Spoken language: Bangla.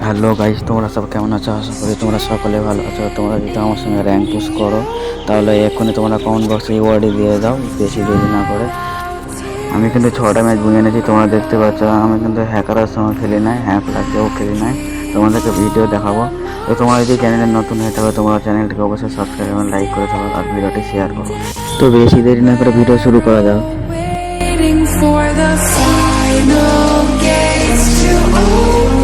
হ্যালো গাইস, তোমরা সব কেমন আছো? আশা করি তোমরা সকলে ভালো আছো। তোমরা যদি আমার সঙ্গে র্যাঙ্ক পুশ করো তাহলে এক্ষুনি তোমরা কমেন্ট বক্সে ইওয়ার্ডি দিয়ে দাও, বেশি দেরি না করে। আমি কিন্তু 6টা ম্যাচ বুঝে এনেছি, তোমরা দেখতে পাচ্ছ। আমি কিন্তু হ্যাকারের সঙ্গে খেলি নাই, হ্যাক লাগেও খেলি নাই। তোমাদেরকে ভিডিও দেখাবো। তো তোমরা যদি চ্যানেলে নতুন হয়ে থাকো তোমরা চ্যানেলটিকে অবশ্যই সাবস্ক্রাইব এবং লাইক করে থাকো আর ভিডিওটি শেয়ার করো। তো বেশি দেরি না করে ভিডিও শুরু করা যাক। Waiting for the final gates to open.